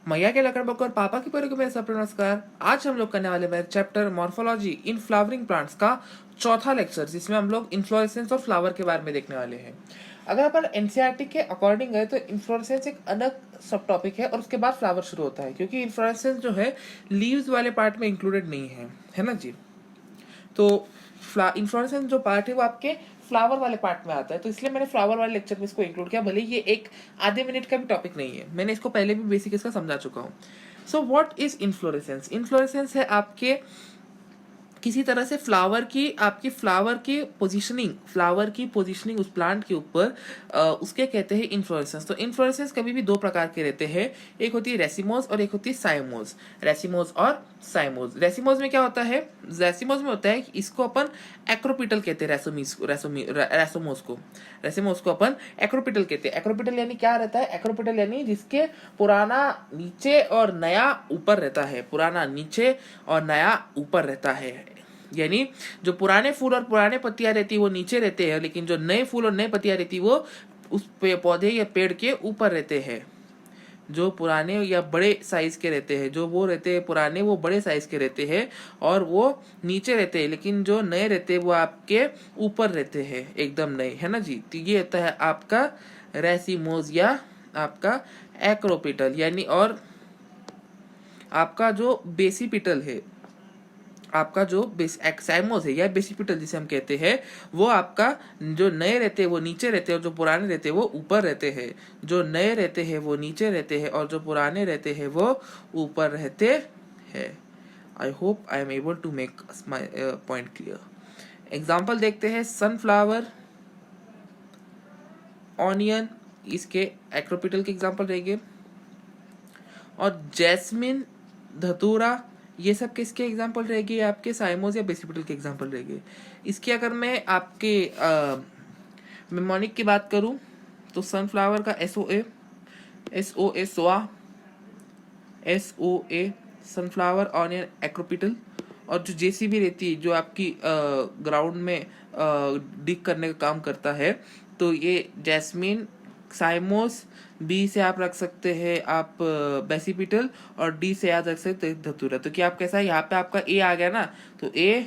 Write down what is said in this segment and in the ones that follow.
मैया के लकड़ बक और पापा की परी को मेरा सब नमस्कार। आज हम लोग करने वाले मेरे chapter morphology in flowering plants का चौथा लेक्चर, जिसमें हम लोग इन्फ्लोरेसेंस और फ्लावर के बारे में देखने वाले हैं। अगर अपन एनसीईआरटी के अकॉर्डिंग है तो इन्फ्लोरेसेंस एक अलग सब टॉपिक है और उसके बाद फ्लावर शुरू होता है, क्योंकि इन्फ्लोरेसेंस जो है लीव्स वाले पार्ट में इंक्लूडेड नहीं है ना जी। तो इन्फ्लोरेसेंस जो पार्ट है वो आपके फ्लावर वाले पार्ट में आता है, तो इसलिए मैंने फ्लावर वाले लेक्चर में इसको इंक्लूड किया, भले ये एक आधे मिनट का भी टॉपिक नहीं है। मैंने इसको पहले भी बेसिक इसका समझा चुका हूँ। So what is inflorescence? Inflorescence है आपके किसी तरह से फ्लावर की पोजीशनिंग उस प्लांट के ऊपर, उसके कहते हैं इन्फ्लोरेसेंस। तो इन्फ्लोरेसेंस कभी भी दो प्रकार के रहते हैं, एक होती है रेसिमोज और एक होती है साइमोज। रेसिमोज और साइमोज। रेसिमोज में क्या होता है? रेसिमोज में होता है कि इसको अपन एक्रोपिटल कहते हैं, रेसिमोज को अपन एक्रोपिटल कहते हैं। एक्रोपिटल यानी क्या रहता है? एक्रोपिटल यानी जिसके पुराना नीचे और नया ऊपर रहता है, पुराना नीचे और नया ऊपर रहता है। यानी जो पुराने फूल और पुराने पत्तियां रहती है वो नीचे रहते हैं, लेकिन जो नए फूल और नए पत्तियां रहती है वो उस पौधे या पेड़ के ऊपर रहते हैं। जो पुराने या बड़े साइज के रहते हैं, जो वो रहते हैं पुराने, वो बड़े साइज के रहते हैं और वो नीचे रहते हैं, लेकिन जो नए रहते हैं वो आपके ऊपर रहते हैं, एकदम नए, है ना जी। तो ये होता है आपका रेसिमोज या आपका एक्रोपिटल, यानी और आपका जो बेसिपिटल है, आपका जो साइमोस है या बेसिपिटल जिसे हम कहते हैं, वो आपका जो नए रहते हैं वो नीचे रहते हैं और जो पुराने रहते हैं वो ऊपर रहते हैं। जो नए रहते हैं वो नीचे रहते हैं और जो पुराने रहते हैं वो ऊपर रहते हैं। I hope I am able to make my point clear. Example देखते हैं। सनफ्लावर, ऑनियन, इसके एक्रोपिटल के एग्जाम्पल रहेंगे। और जैस्मिन, धतूरा, ये सब किसके एग्जाम्पल रहेगी? आपके साइमोज या बेसिपिटल के एग्जाम्पल रहेंगे। इसकी अगर मैं आपके मेमोनिक की बात करूं तो सनफ्लावर का SOA सोआ, SOA सनफ्लावर, ऑनियन एक्रोपिटल। और जो JCB रहती है जो आपकी ग्राउंड में डिग करने का काम करता है, तो ये जैस्मिन, साइमोस, B से आप रख सकते हैं आप बेसिपिटल, और D से याद रख सकते हैं धतूरा। तो क्या आप कैसा है, यहाँ पे आपका A आ गया ना, तो A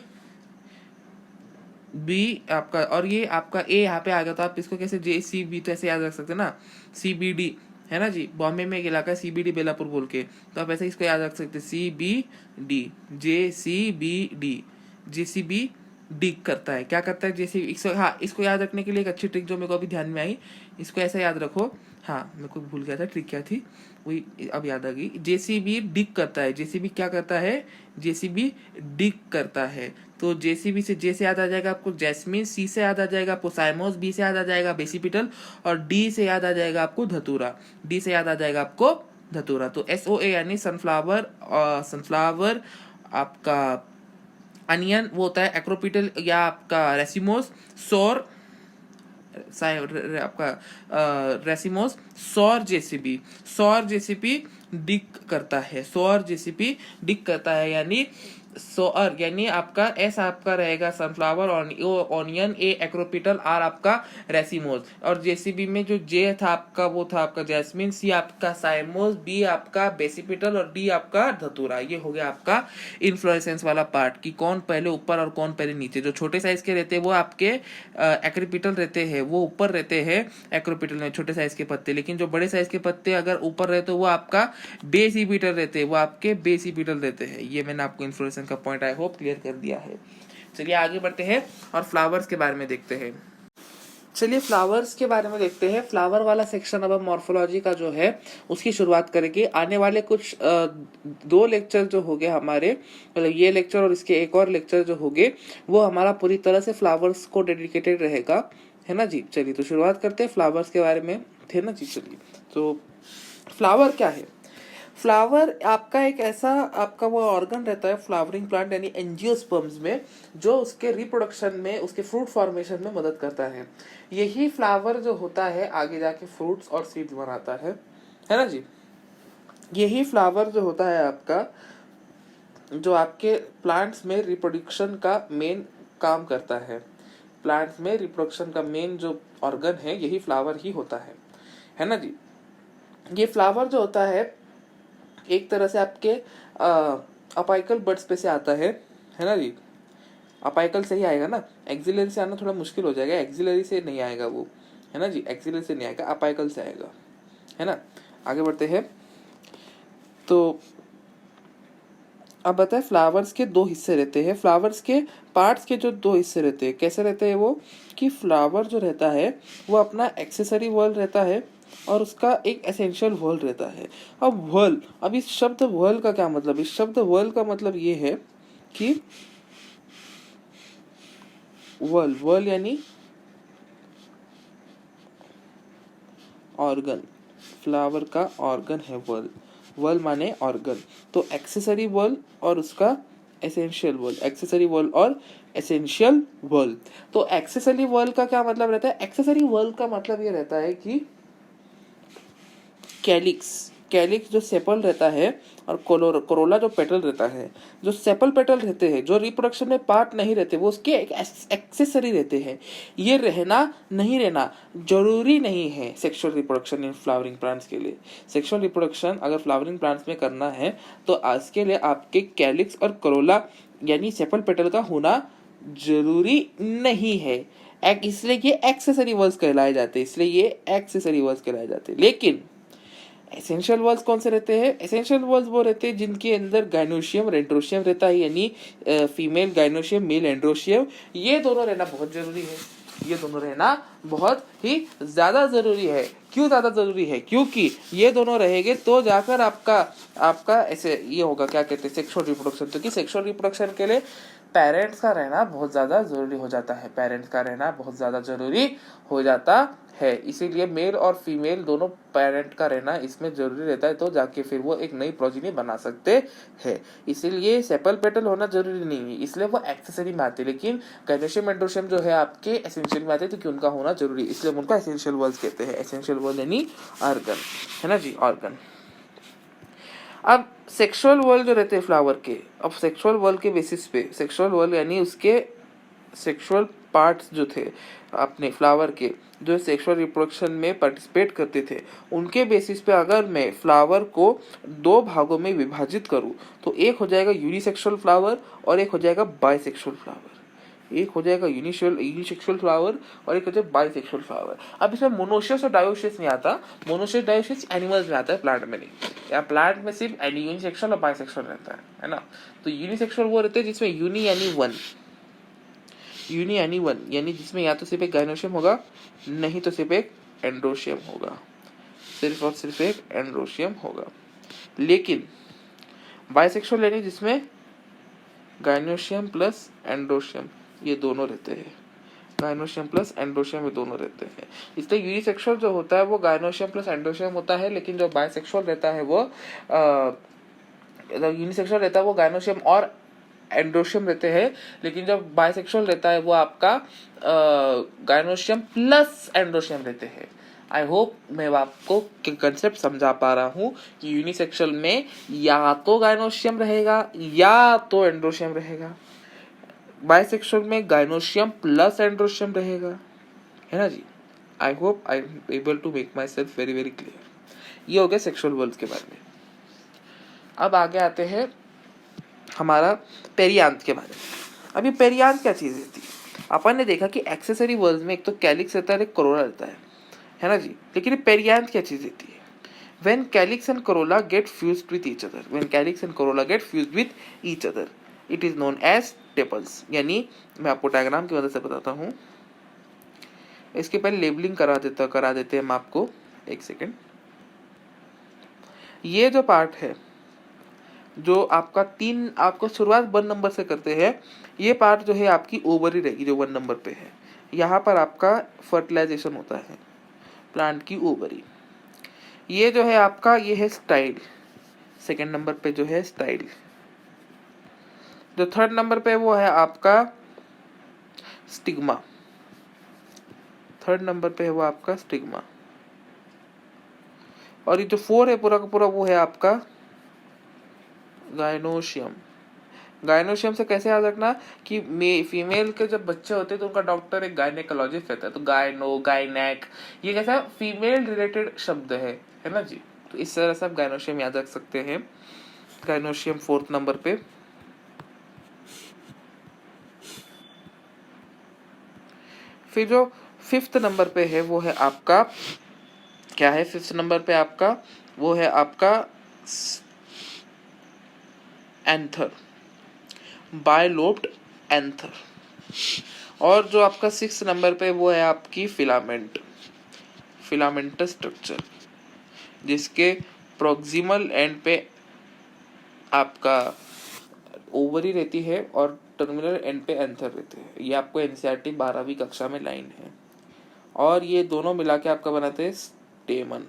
B आपका, और ये आपका A यहाँ पे आ गया, तो आप इसको कैसे JCB तो ऐसे याद रख सकते हैं ना, CBD, है ना जी। बॉम्बे में एक इलाका है CBD बेलापुर बोल के, तो आप ऐसे इसको याद रख सकते हैं CBD, JCBD। JCB डिग करता है, क्या करता है JCB। हाँ, इसको याद रखने के लिए एक अच्छी ट्रिक जो मेरे को अभी ध्यान में आई, इसको ऐसे याद रखो। हाँ, मेरे को भूल गया था ट्रिक क्या थी, वही अब याद आ गई। JCB डिग करता है। JCB क्या करता है? JCB डिग करता है। तो JCB से J से याद आ जाएगा आपको जैस्मिन, C से याद आ जाएगा आपको साइमोस, B से याद आ जाएगा बेसिपिटल, और D से याद आ जाएगा आपको धतूरा। D से याद आ जाएगा आपको धतूरा। तो SOA यानी सनफ्लावर आपका अनियन, वो होता है एक्रोपिटल या आपका रेसिमोस। सौर आपका रेसिमोस। सौर JCB डिक करता है, सौर JCB डिक करता है, यानी सौर यानी आपका S आपका रहेगा sunflower, onion, A acropetal, R आपका रेसिमोस। और JCB में जो J था आपका वो था आपका जैस्मिन, C आपका साइमोस, B आपका बेसिपिटल और D आपका धतूरा। ये हो गया आपका इन्फ्लोरेसेंस वाला पार्ट, कि कौन पहले ऊपर और कौन पहले नीचे। जो छोटे साइज के रहते हैं वो आपके एक्रोपिटल रहते हैं, वो ऊपर रहते हैं एक्रोपिटल में, छोटे साइज के पत्ते। लेकिन जो बड़े साइज के पत्ते अगर ऊपर रहते तो वो आपका बेसिपिटल रहते हैं, वो आपके बेसिपिटल रहते हैं। ये मैंने आपको इन्फ्लोरेसेंस का पॉइंट आई होप क्लियर कर दिया है। चलिए आगे बढ़ते हैं और फ्लावर्स के बारे में देखते हैं। चलिए फ्लावर्स के बारे में देखते हैं। फ्लावर वाला सेक्शन अब हम मॉर्फोलॉजी का जो है उसकी शुरुआत करेंगे। आने वाले कुछ 2 लेक्चर जो हो गए हमारे, मतलब ये लेक्चर और इसके एक और लेक्चर जो हो गए, वो हमारा पूरी तरह से फ्लावर्स को डेडिकेटेड रहेगा, है ना जी। चलिए तो शुरुआत करते हैं फ्लावर्स के बारे में, थे ना जी। चलिए तो फ्लावर क्या है? फ्लावर आपका एक ऐसा आपका वो ऑर्गन रहता है फ्लावरिंग प्लांट यानी एंजियोस्पर्म्स में, जो उसके रिप्रोडक्शन में, उसके फ्रूट फॉर्मेशन में मदद करता है। यही फ्लावर जो होता है आगे जाके फ्रूट्स और सीड्स बनाता है ना जी। यही फ्लावर जो होता है आपका, जो आपके प्लांट्स में रिप्रोडक्शन का मेन काम करता है। प्लांट्स में रिप्रोडक्शन का मेन जो ऑर्गन है यही फ्लावर ही होता है ना जी। ये फ्लावर जो होता है एक तरह से आपके अपाइकल बर्ड्स पे से आता है ना जी। अपाइकल से ही आएगा ना, एक्सिलरी से आना थोड़ा मुश्किल हो जाएगा, एक्सिलरी से नहीं आएगा वो, है ना जी, एक्सिलरी से नहीं आएगा, अपाइकल से आएगा, है ना। आगे बढ़ते हैं। तो अब बताए फ्लावर्स के दो हिस्से रहते हैं, फ्लावर्स के पार्ट्स के जो दो हिस्से रहते हैं कैसे रहते हैं वो, कि फ्लावर जो रहता है वो अपना एक्सेसरी वर्ल्ड रहता है और उसका एक एसेंशियल वर्ल्ड रहता है। अब वर्ल्ड, अब इस शब्द वर्ल्ड का क्या मतलब, इस शब्द वर्ल्ड का मतलब ये है कि वर्ल्ड, वर्ल्ड यानी ऑर्गन, फ्लावर का ऑर्गन है वर्ल्ड, वर्ल्ड माने ऑर्गन। तो एक्सेसरी वर्ल्ड और उसका एसेंशियल वर्ल्ड, एक्सेसरी वर्ल्ड और एसेंशियल वर्ल्ड। तो एक्सेसरी वर्ल्ड का क्या मतलब रहता है, एक्सेसरी वर्ल्ड का मतलब ये रहता है कि कैलिक्स, कैलिक्स जो सेपल रहता है और कोरोला जो पेटल रहता है, जो सेपल पेटल रहते हैं जो रिप्रोडक्शन में पार्ट नहीं रहते वो उसके एक एक्सेसरी रहते हैं। ये रहना नहीं रहना जरूरी नहीं है sexual reproduction in flowering plants के लिए। सेक्सुअल रिप्रोडक्शन अगर फ्लावरिंग प्लांट्स में करना है तो आज के लिए आपके कैलिक्स और कोरोला यानी सेपल पेटल का होना जरूरी नहीं है। इसलिए ये एक्सेसरी वर्ड्स कहलाए जाते हैं, इसलिए ये एक्सेसरी वर्ड्स कहलाए जाते हैं। लेकिन एसेंशियल वर्ल्स कौन से रहते हैं, एसेंशियल वर्ल्स वो रहते हैं जिनके अंदर गाइनोशियम और एंड्रोशियम रहता है, यानी फीमेल गाइनोशियम मेल एंड्रोशियम, ये दोनों रहना बहुत जरूरी है, ये दोनों रहना बहुत ही ज्यादा जरूरी है। क्यों ज्यादा जरूरी है, क्योंकि ये दोनों रहेंगे तो जाकर आपका आपका ऐसे ये होगा, क्या कहते हैं, सेक्सुअल रिप्रोडक्शन। क्योंकि सेक्सुअल रिप्रोडक्शन के लिए पेरेंट्स का रहना बहुत ज्यादा जरूरी हो जाता है, पेरेंट्स का रहना बहुत ज्यादा जरूरी हो जाता है। इसीलिए मेल और फीमेल दोनों पेरेंट का रहना इसमें जरूरी रहता है, तो जाके फिर वो एक नई प्रोजेनी बना सकते हैं। इसीलिए सेपल पेटल होना जरूरी नहीं है, इसलिए वो एक्सेसरी में आते हैं। लेकिन गाइनोशियम एंड्रोशियम जो है आपके एसेंशियल में आते हैं, तो उनका होना जरूरी, इसलिए उनका एसेंशियल वर्ल्स कहते हैं। एसेंशियल वर्ल्ड यानी ऑर्गन, है ना जी, ऑर्गन। अब सेक्सुअल वर्ल्ड जो रहते हैं फ्लावर के, अब सेक्सुअल वर्ल्ड के बेसिस पे, सेक्सुअल वर्ल्ड यानी उसके सेक्सुअल पार्ट्स जो थे अपने फ्लावर के, जो सेक्सुअल रिप्रोडक्शन में पार्टिसिपेट करते थे, उनके बेसिस पे अगर मैं फ्लावर को दो भागों में विभाजित करूं तो एक हो जाएगा यूनिसेक्सुअल फ्लावर और एक हो जाएगा बाइसेक्सुअल फ्लावर। एक हो जाएगा यूनिसेक्सुअल फ्लावर और एक हो जाएगा बाइसेक्सुअल फ्लावर। अब इसमें मोनोशियस और डायोशियस नहीं आता, मोनोशियस डायोशियस एनिमल्स में आता है, प्लांट में नहीं। या प्लांट में सिर्फ यूनिसेक्सुअल और बाइसेक्सुअल रहता है ना। तो यूनिसेक्सुअल वो रहते हैं जिसमें यूनि यानी वन, यूनि यानी वन, यानी जिसमें या तो सिर्फ एक गाइनोशियम होगा नहीं तो सिर्फ एक एंड्रोशियम होगा, सिर्फ और सिर्फ एक एंड्रोशियम होगा। लेकिन बाइसेक्सुअल यानी जिसमें गाइनोशियम प्लस एंड्रोशियम ये दोनों रहते हैं, गाइनोशियम प्लस एंड्रोशियम ये दोनों रहते हैं। इसलिए यूनिसेक्सुअल जो होता है वो गाइनोशियम प्लस एंड्रोशियम होता है, लेकिन जो बाइसेक्सुअल रहता है वो यूनिसेक्सुअल रहता है वो गाइनोशियम और एंड्रोशियम रहते हैं, लेकिन जब बाइसेक्सुअल रहता है वो आपका गाइनोशियम प्लस एंड्रोशियम रहते हैं। आई होप मैं आपको कंसेप्ट समझा पा रहा हूँ कि यूनिसेक्सुअल में या तो गाइनोशियम रहेगा या तो एंड्रोशियम रहेगा, बाइसेक्सुअल में गाइनोशियम प्लस एंड्रोशियम रहेगा, है ना जी। I hope I am able to make myself very very clear. ये हो गया सेक्सुअल वर्ल्ड के बारे में। अब आगे आते हैं हमारा पेरियांथ के बारे में। अभी पेरियांथ क्या चीज रहती है, अपन ने देखा कि एक्सेसरी वर्ल्ड में एक तो कैलिक्स रहता है, एक कोरोला रहता है ना जी। लेकिन पेरियांथ क्या चीज रहती है, when calyx and corolla get fused with each other, when calyx and corolla get fused with each other, it is known as tepals। यानी मैं आपको डायग्राम की मदद से बताता हूँ, इसके पहले लेबलिंग करा देते हैं हम आपको, एक सेकेंड। ये जो पार्ट है जो आपका आपको शुरुआत 1 नंबर से करते हैं, ये पार्ट जो है आपकी ओवरी रहेगी जो 1 नंबर पे है। यहाँ पर आपका फर्टिलाइजेशन होता है प्लांट की ओवरी। ये जो है आपका ये है स्टाइल, 2nd नंबर पे जो है स्टाइल। जो 3rd नंबर पे वो है आपका स्टिग्मा, 3rd नंबर पे है वो आपका स्टिग्मा। और ये जो 4 है पूरा का पूरा वो है आपका गाइनोशियम। गाइनोशियम से कैसे याद रखना कि फीमेल के जब बच्चे होते हैं तो उनका डॉक्टर एक गायनेकोलॉजिस्ट रहता है, तो गायनो गायनेक ये कैसा फीमेल रिलेटेड शब्द है ना जी। तो इस तरह से आप गायनोशियम याद रख सकते हैं। गायनोशियम 4th नंबर पे। फिर जो 5th नंबर पे है वो है आपका क्या है, 5th नंबर पे आपका वो है आपका एंथर, बायलोब्ड एंथर। और जो आपका 6th नंबर पे वो है आपकी फिलामेंट, फिलामेंटस स्ट्रक्चर, जिसके प्रोक्सिमल एंड पे आपका ओवरी रहती है और टर्मिनल एंड पे एंथर रहते हैं। ये आपको एनसीईआरटी 12वीं कक्षा में लाइन है। और ये दोनों मिला के आपका बनाते हैं स्टेमन।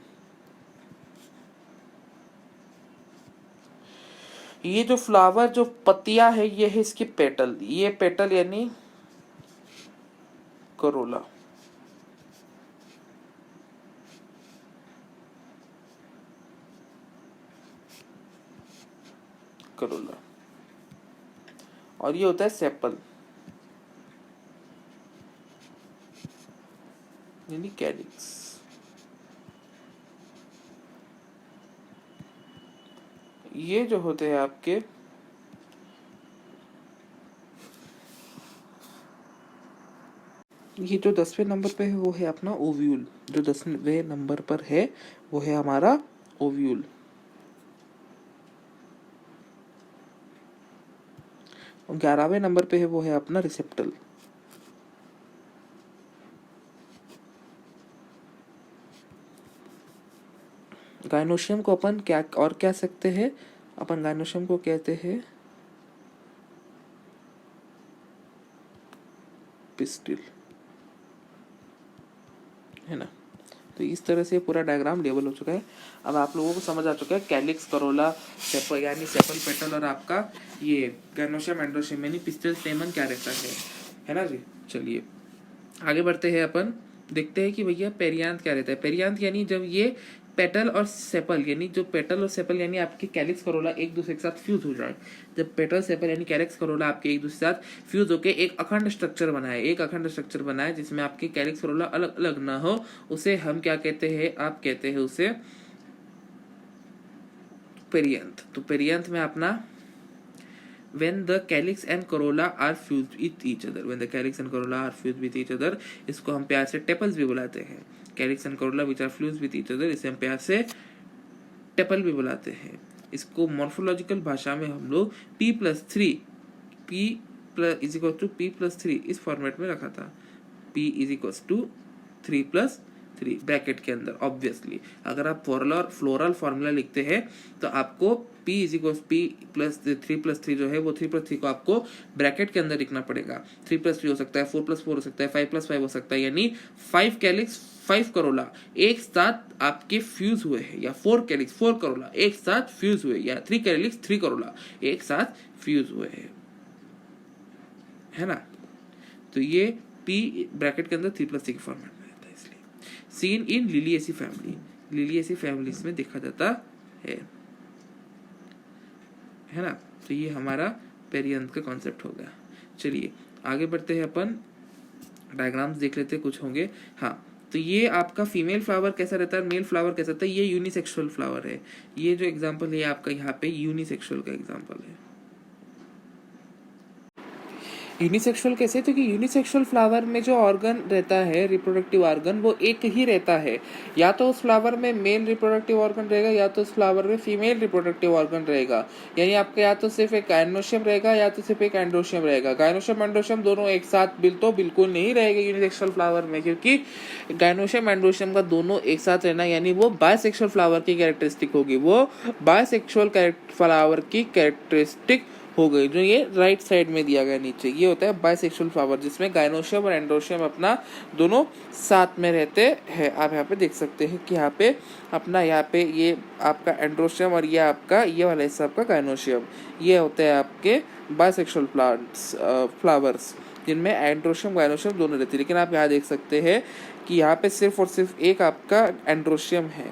ये जो फ्लावर जो पत्तियां है ये है इसकी पेटल, ये पेटल यानी करोला। करोला। और ये होता है सेपल यानी कैलिक्स। ये जो होते हैं आपके ये जो 10वें नंबर पे है वो है अपना ओव्यूल। जो 10वें नंबर पर है वो है हमारा ओव्यूल। और 11वें नंबर पे है वो है अपना रिसेप्टल। गायनोशियम को अपन क्या और कह सकते हैं, अपन गायनोशियम को कहते हैं पिस्टिल, है ना। तो इस तरह से पूरा डायग्राम लेवल हो चुका है। अब आप लोगों को समझ आ चुका है कैलिक्स, करोला, सेपल यानी सेपल, पेटल और आपका ये गायनोशियम, एंड्रोशियम यानी पिस्टिल, स्टेमन क्या रहता है ना जी। चलिए आगे बढ़ते हैं, अपन देखते हैं कि भैया पेरियांथ क्या रहता है। पेरियांथ यानी जब ये पेटल और सेपल यानी जो पेटल और सेपल यानी आपके कैलिक्स, करोला एक दूसरे के साथ फ्यूज हो जाए। जब पेटल, सेपल यानी कैलिक्स, करोला आपके एक दूसरे के साथ फ्यूज होके एक अखंड स्ट्रक्चर बनाए, एक अखंड स्ट्रक्चर बनाए जिसमें आपके कैलिक्स, करोला अलग अलग ना हो, उसे हम क्या कहते हैं, आप कहते हैं उसे पेरियांथ। तो पेरियांथ में अपना when the calyx and corolla are fused with each other, when the calyx and corolla are fused with each other, इसको हम प्यार से टेपल्स भी बुलाते हैं। calyx and corolla which are fused with each other, इसे हम प्यार से टेपल भी बुलाते हैं। इसको मॉर्फोलॉजिकल भाषा में हम लोग p+3 p+3 इस फॉर्मेट में रखा था। p=3+3 ब्रैकेट के अंदर। ऑब्वियसली अगर आप फ्लोरल फॉर्मूला लिखते हैं तो आपको p+3 जो है वो 3+3 को आपको ब्रैकेट के अंदर लिखना पड़ेगा। 3+3 हो सकता है, 4+4 हो सकता है, 5+5 हो सकता है, यानी 5 कैलिक्स 5 करोला एक साथ आपके फ्यूज हुए हैं, या 4 कैलिक्स 4 करोला एक साथ फ्यूज हुए, या 3 कैलिक्स 3 करोला एक साथ फ्यूज हुए हैं, है ना। तो ये p ब्रैकेट के अंदर 3+3 के फॉर्मेट में रहता है। इसलिए seen in Liliaceae family, Liliaceae families में देखा जाता है ना। तो ये हमारा पेरियांथ का कॉन्सेप्ट हो गया। चलिए आगे बढ़ते हैं, अपन डायग्राम्स देख लेते हैं, कुछ होंगे। हाँ, तो ये आपका फीमेल फ्लावर कैसा रहता है, मेल फ्लावर कैसा रहता है। ये यूनिसेक्सुअल फ्लावर है। ये जो एग्जांपल है आपका यहाँ पे यूनिसेक्सुअल का एग्जांपल है। यूनिसेक्सुअल कैसे, क्योंकि यूनिसेक्सुअल फ्लावर में जो ऑर्गन रहता है, रिप्रोडक्टिव ऑर्गन, वो एक ही रहता है। या तो उस फ्लावर में मेल रिप्रोडक्टिव ऑर्गन रहेगा, या तो उस फ्लावर में फीमेल रिप्रोडक्टिव ऑर्गन रहेगा। यानी आपका या तो सिर्फ एक गायनोशियम रहेगा या तो सिर्फ एक एंड्रोशियम रहेगा। गायनोशियम एंड्रोशियम दोनों एक साथ बिल्कुल नहीं रहेगा यूनिसेक्सुअल फ्लावर में, क्योंकि गायनोशियम एंड्रोशियम का दोनों एक साथ रहना यानी वो बायसेक्सुअल फ्लावर की कैरेक्टरिस्टिक होगी, वो बायसेक्सुअल फ्लावर की कैरेक्टरिस्टिक हो गई, जो ये राइट साइड में दिया गया नीचे। ये होता है बायसेक्सुअल फ्लावर, जिसमें गायनोशियम और एंड्रोशियम अपना दोनों साथ में रहते हैं। आप यहाँ पे देख सकते हैं कि यहाँ पे अपना यहाँ पे ये आपका एंड्रोशियम और ये आपका ये वाला हिस्सा आपका गायनोशियम, ये होते हैं आपके बायसेक्सुअल फ्लावर्स, जिनमें एंड्रोशियम गायनोशियम दोनों रहते हैं। लेकिन आप यहाँ देख सकते हैं कि यहाँ पे सिर्फ और सिर्फ एक आपका एंड्रोशियम है,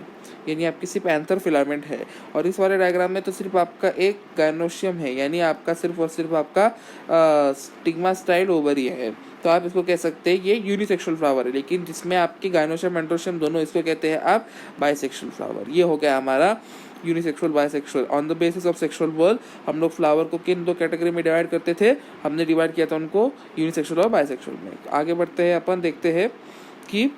यानी आपकी सिर्फ एंथर फिलामेंट है। और इस वाले डायग्राम में तो सिर्फ आपका एक गायनोशियम है, यानी आपका सिर्फ और सिर्फ आपका स्टिग्मा स्टाइल ओवरी है। तो आप इसको कह सकते हैं ये यूनिसेक्सुअल फ्लावर है, लेकिन जिसमें आपके गायनोशियम एंड्रोशियम दोनों, इसको कहते हैं आप बाइसेक्सुअल फ्लावर। ये हो गया हमारा unisexual bisexual. On the basis of sexual world हम लोग फ्लावर को किन 2 कैटेगरी में डिवाइड करते थे, हमने डिवाइड किया था उनको यूनिसेक्सुअल और बाइसेक्सुअल में। आगे बढ़ते हैं अपन, देखते हैं कि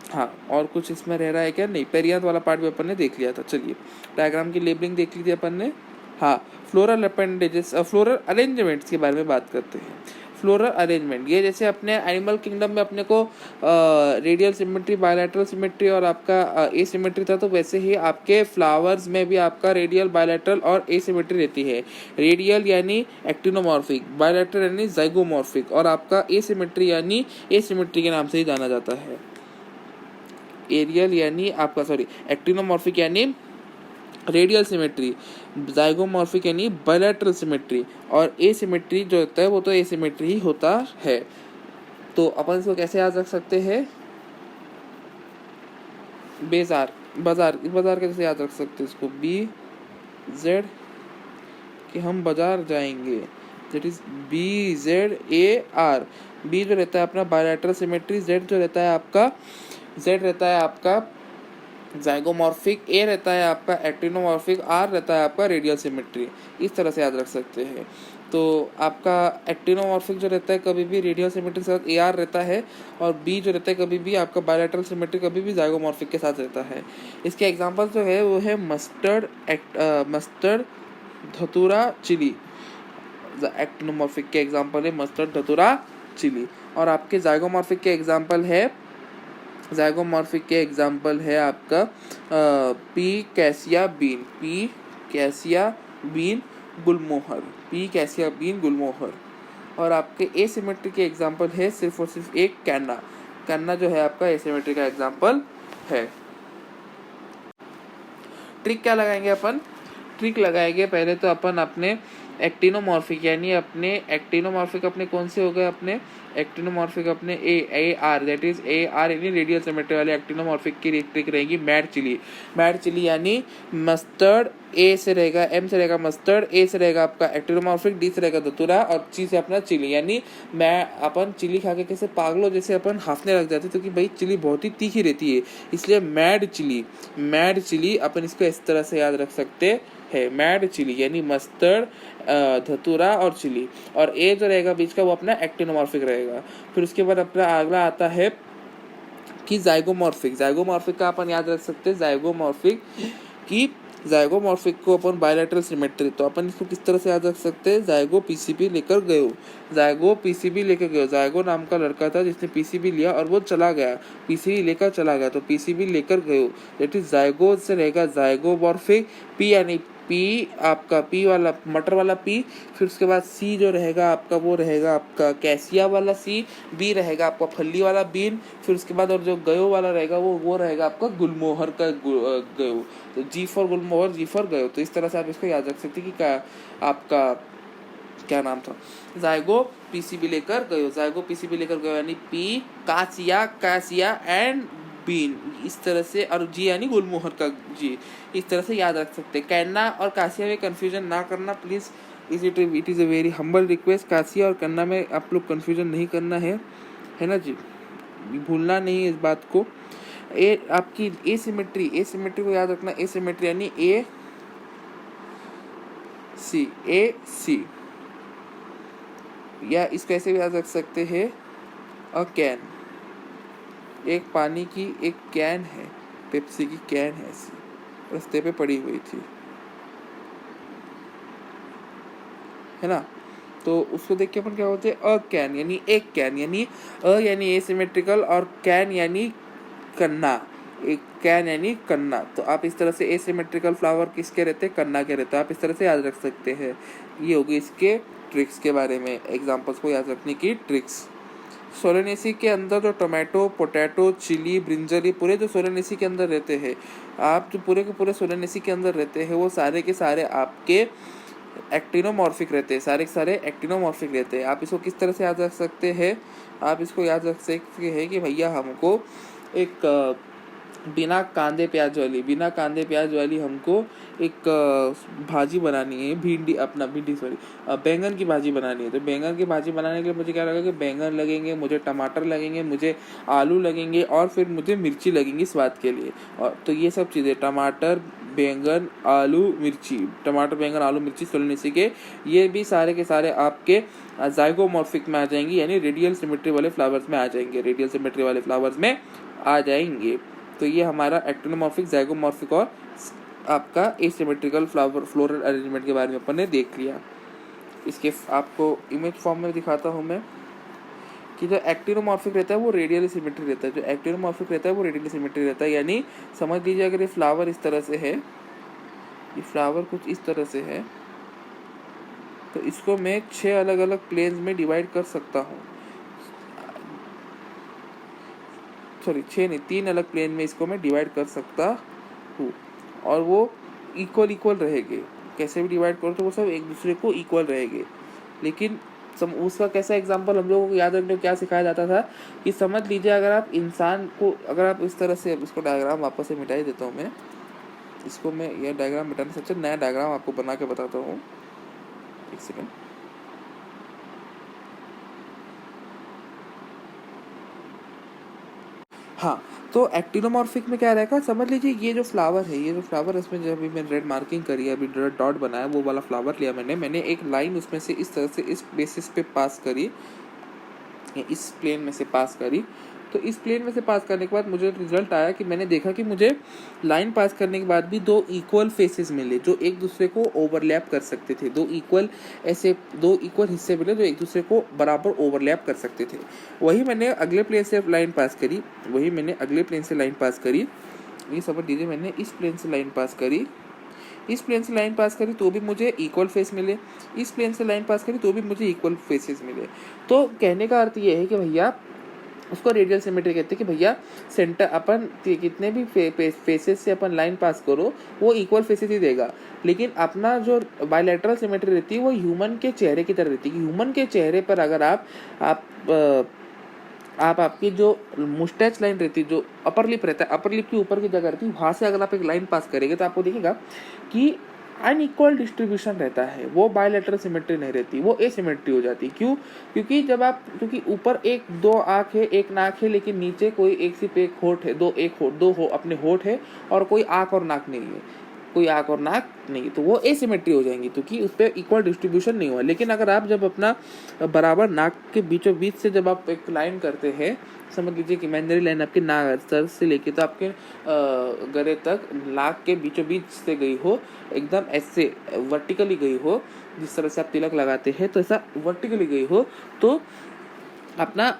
हाँ और कुछ इसमें रह रहा है क्या, नहीं, पेरियांत वाला पार्ट भी अपन ने देख लिया था। चलिए डायग्राम की लेबलिंग देख ली थी अपन ने। हाँ, फ्लोरल अपेंडेजेस, फ्लोरल अरेंजमेंट्स के बारे में बात करते हैं। फ्लोरल अरेंजमेंट, ये जैसे अपने एनिमल किंगडम में अपने को रेडियल सिमेट्री, बायलैटरल सिमेट्री और आपका एसिमेट्री था, तो वैसे ही आपके फ्लावर्स में भी आपका रेडियल, बायलैटरल और एसिमेट्री रहती है। रेडियल यानी एक्टिनोमॉर्फिक, बायलैटरल यानी जाइगोमॉर्फिक और आपका एसिमेट्री यानी एसिमेट्री के नाम से ही जाना जाता है। एरियल यानी आपका एक्टिनोमॉर्फिक यानी रेडियल सिमेट्री, जाइगोमॉर्फिक यानी बायलैटरल सिमेट्री और एसिमेट्री जो होता है वो तो एसिमेट्री ही होता है। तो अपन इसको कैसे याद रख सकते हैं, बाजार कैसे याद रख सकते हैं इसको, BZ कि हम बाजार जाएंगे, दैट इज BZAR। बी जो रहता है अपना बायलैटरल सिमेट्री, Z जो रहता है आपका जाइगोमॉर्फिक, ए रहता है आपका एक्टिनोमॉर्फिक, आर रहता है आपका रेडियल सिमेट्री। इस तरह से याद रख सकते हैं। तो आपका एक्टिनोमॉर्फिक जो रहता है कभी भी रेडियल सिमेट्री के साथ AR रहता है, और बी जो रहता है कभी भी आपका बायलैटरल सिमेट्री कभी भी जाइगोमॉर्फिक के साथ रहता है। इसके एग्जांपल जो है वो है मस्टर्ड, धतूरा, चिली। एक्टिनोमॉर्फिक के एग्जांपल है मस्टर्ड, धतूरा, चिली। और आपके जाइगोमॉर्फिक के एग्जांपल है आपका पी कैसिया बीन, गुलमोहर। और आपके एसिमेट्री के एग्जांपल है सिर्फ और सिर्फ एक कैन्ना जो है आपका एसिमेट्री का एग्जांपल है। ट्रिक क्या लगाएंगे अपन, पहले तो अपन अपने एक्टिनोमॉर्फिक यानी अपने कौन से हो गए, अपने एक्टिनोमॉर्फिक अपने AR, दैट इज AR यानी रेडियल सिमेट्री वाले एक्टिनोमॉर्फिक की ट्रिक रहेगी मैड चिली यानी मस्टर्ड, A से रहेगा, M से रहेगा मस्टर्ड, A से रहेगा आपका एक्टिनोमॉर्फिक, D से रहेगा धतूरा और C से अपना चिली। यानी अपन चिली खा के कैसे पागलों जैसे अपन हाफने लग जाते, क्योंकि भाई चिली बहुत ही तीखी रहती है, इसलिए मैड चिली अपन इसको इस तरह से याद रख सकते है। मैड चिली यानी मस्टर्ड, धतूरा और चिली, और ए जो रहेगा बीच का वो अपना एक्टिनोमॉर्फिक रहेगा। फिर उसके बाद अपना अगला आता है कि जाइगोमॉर्फिक का अपन याद रख सकते हैं, जाइगोमॉर्फिक को अपन बायलैटरल सिमेट्री, तो अपन इसको किस तरह से याद रख सकते हैं, जाइगो पीसीबी लेकर गयो। जाइगो नाम का लड़का था जिसने पीसीबी लिया और वो चला गया, पीसीबी लेकर चला गया, तो पीसीबी लेकर गयो, दैट इज जाइगो से रहेगा जाइगोमॉर्फिक। पी यानी पी आपका पी वाला मटर वाला पी, फिर उसके बाद सी जो रहेगा आपका वो रहेगा आपका कैसिया वाला सी, बी रहेगा आपका फल्ली वाला बीन, फिर उसके बाद और जो गयो वाला रहेगा वो रहेगा आपका गुलमोहर का गयो। तो G for Gulmohar, G for गयो। तो इस तरह से आप इसको याद रख सकते कि आपका क्या नाम था, जाइगो पीसीबी लेकर गयो यानी पी कासिया एंड बीन, इस तरह से, और जी यानी गुलमोहर का जी, इस तरह से याद रख सकते हैं। कैन्ना और कासिया में कंफ्यूजन ना करना please, it is a very humble request. Cassia और कन्ना में आप लोग कंफ्यूजन नहीं करना है ना जी, भूलना नहीं है इस बात को। आपकी एसिमेट्री को याद रखना, एसिमेट्री यानी ए सी, या इसको ऐसे भी याद रख सकते हैं, अ कैन, एक पानी की एक कैन है, पेप्सी की कैन है, ऐसी रास्ते पे पड़ी हुई थी, है ना। तो उसको देख के अपन क्या बोलते हैं, अ कैन यानी एक कैन, यानी अ यानी एसिमेट्रिकल और कैन यानी कन्ना, एक कैन यानी कन्ना। तो आप इस तरह से एसिमेट्रिकल फ्लावर किसके रहते हैं, कन्ना के रहते हैं, आप इस तरह से याद रख सकते हैं। ये होगी इसके ट्रिक्स के बारे में, एग्जांपल्स को याद रखने की ट्रिक्स। सोलेनेसी के अंदर जो टोमेटो, पोटैटो, चिली, ब्रिंजल, पूरे जो सोलेनेसी के अंदर रहते हैं, आप जो पूरे के पूरे सोलेनेसी के अंदर रहते हैं वो सारे के सारे आपके एक्टिनोमॉर्फिक रहते हैं, सारे एक्टिनोमॉर्फिक रहते हैं। आप इसको किस तरह से याद रख सकते हैं, आप इसको याद रख सकते हैं कि भैया हमको एक बिना कांदे प्याज वाली हमको एक भाजी बनानी है, बैंगन की भाजी बनानी है। तो बैंगन की भाजी बनाने के लिए मुझे क्या लगेगा, बैंगन लगेंगे, मुझे टमाटर लगेंगे, मुझे आलू लगेंगे और फिर मुझे मिर्ची लगेंगी स्वाद के लिए। और तो ये सब चीज़ें टमाटर बैंगन आलू मिर्ची सोलनेसी के, ये भी सारे के सारे आपके जाइगोमॉर्फिक में आ जाएंगी, यानी रेडियल सिमेट्री वाले फ्लावर्स में आ जाएंगे। तो ये हमारा एक्टिनोमॉर्फिक, जाइगोमॉर्फिक और आपका एसिमेट्रिकल फ्लोरल अरेंजमेंट के बारे में अपन ने देख लिया। इसके आपको इमेज फॉर्म में दिखाता हूँ मैं कि जो एक्टिनोमॉर्फिक रहता है वो रेडियल सिमेट्री रहता है, यानी समझ लीजिए अगर ये फ्लावर इस तरह से है, ये फ्लावर कुछ इस तरह से है, तो इसको मैं 6 अलग अलग प्लेन्स में डिवाइड कर सकता हूँ। 3 अलग प्लेन में इसको मैं डिवाइड कर सकता हूँ और वो इक्वल रहेंगे। कैसे भी डिवाइड करो तो वो सब एक दूसरे को इक्वल रहेंगे। लेकिन उसका कैसा एग्जांपल हम लोगों को याद रखने को क्या सिखाया जाता था कि समझ लीजिए अगर आप इंसान को, अगर आप इस तरह से, इसको डायग्राम वापस से मिटा ही देता हूँ मैं, इसको मैं यह डायग्राम मिटाने से अच्छा नया डायग्राम आपको बना के बताता हूँ। एक सेकेंड। हाँ, तो एक्टिनोमॉर्फिक में क्या रहेगा, समझ लीजिए ये जो फ्लावर इसमें जो अभी मैंने रेड मार्किंग करी है, अभी रेड डॉट बनाया, वो वाला फ्लावर लिया मैंने एक लाइन उसमें से इस तरह से इस बेसिस पे पास करी, इस प्लेन में से पास करी। तो इस प्लेन में से पास करने के बाद मुझे रिजल्ट आया कि मैंने देखा कि मुझे लाइन पास करने के बाद भी 2 इक्वल फेसेस मिले जो एक दूसरे को ओवरलैप कर सकते थे। 2 इक्वल हिस्से मिले जो एक दूसरे को बराबर ओवरलैप कर सकते थे। वही मैंने अगले प्लेन से लाइन पास करी, ये समझ लीजिए मैंने इस प्लेन से लाइन पास करी तो भी मुझे इक्वल फेस मिले, इस प्लेन से लाइन पास करी तो भी मुझे इक्वल फेसेस मिले। तो कहने का अर्थ ये है कि भैया उसको रेडियल सिमेट्री कहते हैं कि भैया सेंटर अपन कितने भी फेसेस से अपन लाइन पास करो वो इक्वल फेसेस ही देगा। लेकिन अपना जो बायलैटरल सिमेट्री रहती है वो ह्यूमन के चेहरे की तरह रहती है। ह्यूमन के चेहरे पर अगर आपकी जो मुस्टैच लाइन रहती है, जो अपर लिप रहता है, अपर लिप की ऊपर की जगह रहती है, वहां से अगर आप एक लाइन पास करेंगे तो आपको दिखेगा कि अनइक्वल डिस्ट्रीब्यूशन रहता है। वो बायलैटरल सिमेट्री नहीं रहती, वो एसिमेट्री हो जाती। क्यों? क्योंकि ऊपर 2 आँख है, 1 नाक है, लेकिन नीचे कोई सिर्फ एक होठ है, अपने होठ है और कोई आँख और नाक नहीं है, तो वो एसिमेट्री हो जाएंगी क्योंकि उस पर इक्वल डिस्ट्रीब्यूशन नहीं हुआ। लेकिन अगर आप जब अपना बराबर नाक के बीचों बीच से जब आप एक लाइन करते हैं, समझ लीजिए कि इमेजिनरी लाइन आपके नाक सर से लेके तो आपके गले तक नाक के बीचों बीच से गई हो, एकदम ऐसे वर्टिकली गई हो, जिस तरह से आप तिलक लगाते हैं तो ऐसा वर्टिकली गई हो, तो अपना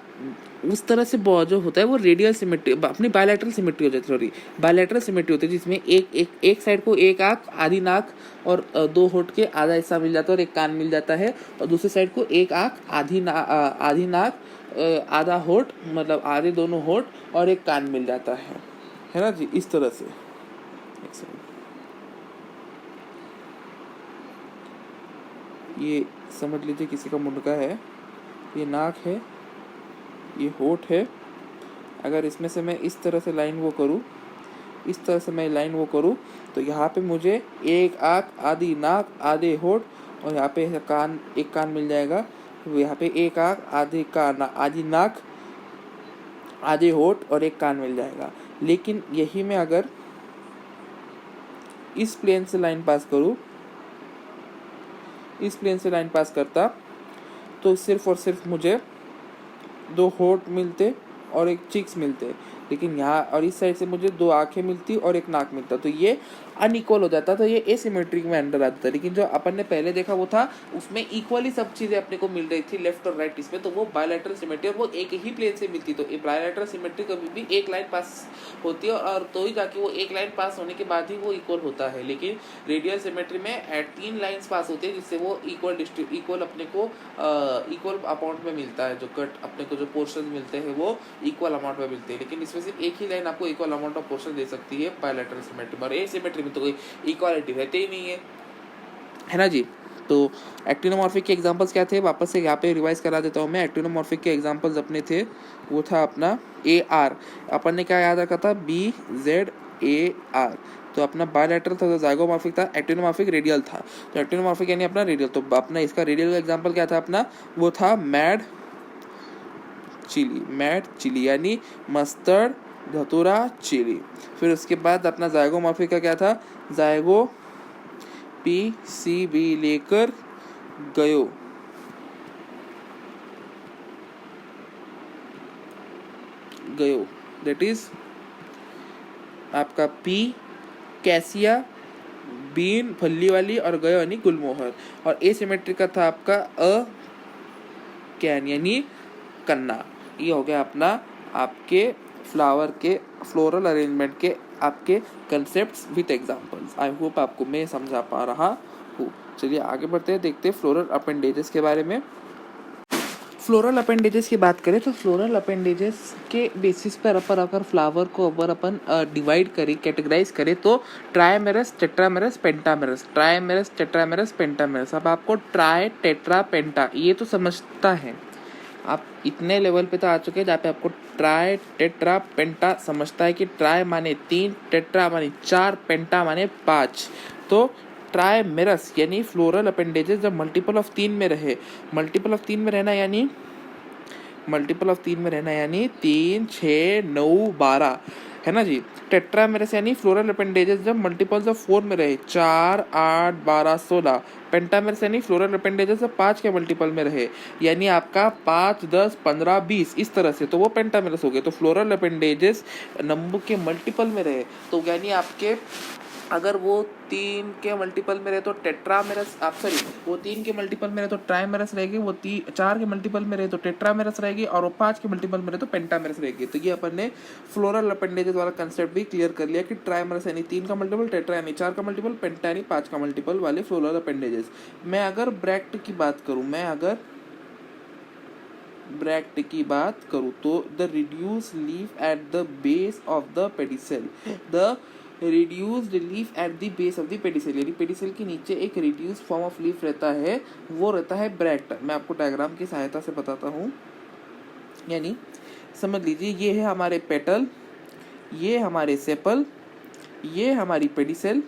उस तरह से जो होता है वो रेडियल सिमेट्री, अपनी बायलैटरल सिमेट्री हो जाती है। बायलैटरल सिमेट्री होती है जिसमें एक साइड को 1 आँख आधी नाक और 2 होठ के आधा हिस्सा मिल जाता है और 1 कान मिल जाता है, और दूसरी साइड को 1 आँख आधी नाक आधा होठ, मतलब आधे दोनों होठ और 1 कान मिल जाता है ना जी, इस तरह से। ये समझ लीजिए किसी का मुंडका है, ये नाक है, ये होठ है। अगर इसमें से मैं इस तरह से लाइन वो करूँ तो यहाँ पे मुझे 1 आँख आधी नाक आधे होठ और यहाँ पे एक कान मिल जाएगा। यहाँ पे 1 आँख आधी नाक आधे होठ और 1 कान मिल जाएगा। लेकिन यही मैं अगर इस प्लेन से लाइन पास करता तो सिर्फ और सिर्फ मुझे 2 होठ मिलते और 1 चीक्स मिलते, लेकिन यहाँ और इस साइड से मुझे 2 आंखें मिलती और 1 नाक मिलता, तो ये अनइक्वल हो जाता, तो ये एसिमेट्रिक में अंडर आता था। लेकिन जो अपन ने पहले देखा वो था उसमें इक्वली सब चीजें अपने को मिल रही थी, लेफ्ट और राइट इसमें, तो वो बायलैटरल सिमेट्री और वो एक ही प्लेन से मिलती। तो बायलैटरल सिमेट्री कभी भी एक लाइन पास होती है और तो ही जाके वो एक लाइन पास होने के बाद ही वो इक्वल होता है। लेकिन रेडियल सिमेट्री में 3 लाइन्स पास होती है जिससे वो इक्वल अपने को इक्वल अमाउंट में मिलता है। जो कट अपने को जो पोर्शन मिलते हैं वो इक्वल अमाउंट में मिलते हैं। लेकिन इसमें सिर्फ एक ही लाइन आपको इक्वल अमाउंट ऑफ पोर्शन दे सकती है बायलैटरल सिमेट्री में, और एसिमेट्री में तो कोई इक्वालिटी रहती ही नहीं है ना जी। तो एक्टिनोमॉर्फिक के एग्जांपल्स क्या थे, वापस से यहाँ पे रिवाइज करा देता हूँ मैं। एक्टिनोमॉर्फिक के एग्जांपल्स अपने थे, वो था अपना AR, अपन ने क्या याद रखा था, BZAR। तो अपना बायलैटरल था, तो ज़ाइगोमॉर्फिक था, एक्टिनोमॉर्फिक रेडियल था। तो एक्टिनोमॉर्फिक यानी अपना रेडियल, तो अपना इसका रेडियल का एग्जांपल क्या था अपना, वो था मैड चिली यानी मस्टर्ड धतूरा चिली। फिर उसके बाद अपना ज़ाइगोमॉर्फिक का क्या था, ज़ाइगो PCB लेकर गयो, दैट इज आपका P कैसिया बीन फल्ली वाली, और गयो यानी गुलमोहर। और एसिमेट्रिक का था आपका कैन यानी कन्ना। ये हो गया अपना आपके फ्लावर के फ्लोरल अरेंजमेंट के आपके concepts with examples. I hope आपको मैं समझा पा रहा हूँ। चलिए आगे बढ़ते हैं, देखते हैं फ्लोरल अपेंडेजेस के बारे में। फ्लोरल अपेंडेजेस की बात करें तो फ्लोरल अपेंडेजेस के बेसिस पर अगर फ्लावर को अगर अपन डिवाइड करें, कैटेगराइज करें, तो ट्राइमेरस, टेट्रामेरस, पेंटामेरस, ट्राइमेरस, टेट्रामेरस, पेंटामेरस। अब आपको ट्राई, टेट्रा, पेंटा ये तो समझता है, आप इतने लेवल पे तो आ चुके हैं जहाँ पे आपको ट्राई, टेट्रा, पेंटा समझता है कि ट्राई माने 3, टेट्रा माने 4, पेंटा माने 5। तो ट्राइमेरस यानी फ्लोरल अपेंडेजेस जब मल्टीपल ऑफ 3 में रहे, मल्टीपल ऑफ 3 में रहना यानी 3, 6, 9, 12 है ना जी। टेट्रामेरस यानी फ्लोरल अपेंडेजेस जब मल्टीपल्स ऑफ 4 में रहे, 4, 8, 12, 16। पेंटामेरस यानी फ्लोरल अपेंडेजेस जब 5 के मल्टीपल में रहे, यानी आपका 5, 10, 15, 20 इस तरह से, तो वो पेंटामेरस हो गए। तो फ्लोरल अपेंडेजेस नंबर के मल्टीपल में रहे, तो यानी आपके अगर वो 3 के मल्टीपल में रहे तो टेट्रामेरस, वो 3 के मल्टीपल में रहे तो ट्राइमेरस रहेगी, वो 4 के मल्टीपल में रहे तो टेट्रामेरस रहेगी, और वो 5 के मल्टीपल में रहे तो पेंटामेरस रहेगी। तो ये अपन ने फ्लोरल अपेंडेजेस वाला कंसेप्ट भी क्लियर कर लिया कि ट्राइमेरस यानी 3 का मल्टीपल, टेट्रा यानी 4 का मल्टीपल, पेंटा यानी 5 का मल्टीपल वाले फ्लोरल अपेंडेजेस। मैं अगर ब्रैक्ट की बात करूं, तो the reduce leaf at the base of the pedicel, reduced leaf at the base of the pedicel, यानी पेडिसेल के नीचे एक रिड्यूस फॉर्म ऑफ लीफ रहता है, वो रहता है ब्रैक्ट। मैं आपको डायग्राम की सहायता से बताता हूँ। यानी समझ लीजिए, ये है हमारे पेटल, ये हमारे सेपल, ये हमारी पेडिसेल,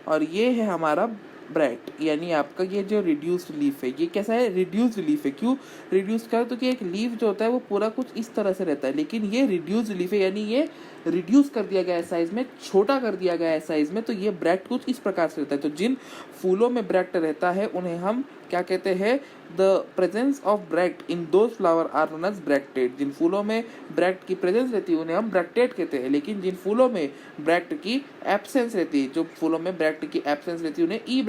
और ये है हमारा ब्रैक्ट। यानी आपका ये जो रिड्यूस्ड लीफ है, ये कैसा है, रिड्यूस्ड लीफ है। क्यों रिड्यूस कर, तो कि एक लीफ जो होता है वो पूरा कुछ इस तरह से रहता है, लेकिन ये रिड्यूस्ड लीफ है, यानी ये रिड्यूस कर दिया गया है साइज में, छोटा कर दिया गया है साइज में। तो ये ब्रैक्ट कुछ इस प्रकार से रहता है। तो जिन फूलों में ब्रैक्ट रहता है उन्हें हम क्या कहते हैं, the presence of bract in those flower are known as bracted. जिन फूलों में ब्रैक्ट की प्रेजेंस रहती है उन्हें हम ब्रैक्टेड कहते हैं, लेकिन जिन फूलों में ब्रैक्ट की एब्सेंस रहती है, जो फूलों में ब्रैक्ट की एब्सेंस रहती है, उन्हें ई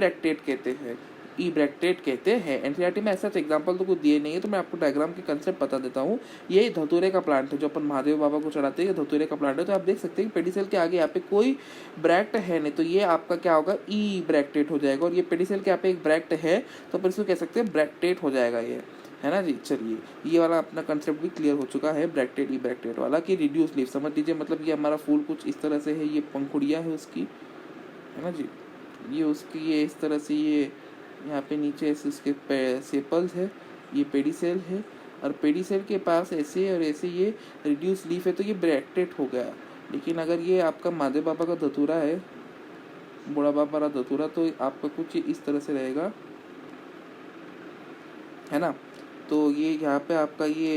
ब्रैक्टेड कहते हैं। एनसीईआरटी में ऐसा एग्जांपल तो कुछ दिए नहीं है, तो मैं आपको डायग्राम के कंसेप्ट बता देता हूँ। ये धतूरे का प्लांट है जो अपन महादेव बाबा को चढ़ाते हैं, ये धतूरे का प्लांट है। तो आप देख सकते हैं कि पेडिसेल के आगे यहाँ पे कोई ब्रैक्ट है नहीं, तो ये आपका क्या होगा, ई ब्रैक्टेड हो जाएगा। और ये पेडिसेल के यहाँ पे एक ब्रैक्ट है, तो अपन इसको कह सकते हैं ब्रैक्टेड हो जाएगा ये, है ना जी। चलिए ये वाला अपना कंसेप्ट भी क्लियर हो चुका है, ब्रैक्टेड ई ब्रैक्टेड वाला कि रिड्यूस लीफ। समझ लीजिए मतलब ये हमारा फूल कुछ इस तरह से है, ये पंखुड़िया है उसकी, है ना जी। ये उसकी ये इस तरह से, ये यहाँ पे नीचे ऐसे उसके सेपल्स है, ये पेडिसेल है, और पेडिसेल के पास ऐसे और ऐसे ये रिड्यूस लीफ है, तो ये ब्रैक्टेड हो गया। लेकिन अगर ये आपका महादेव बाबा का धतूरा है, बूढ़ा बाबा का धतूरा, तो आपका कुछ इस तरह से रहेगा, है ना। तो ये यहाँ पे आपका ये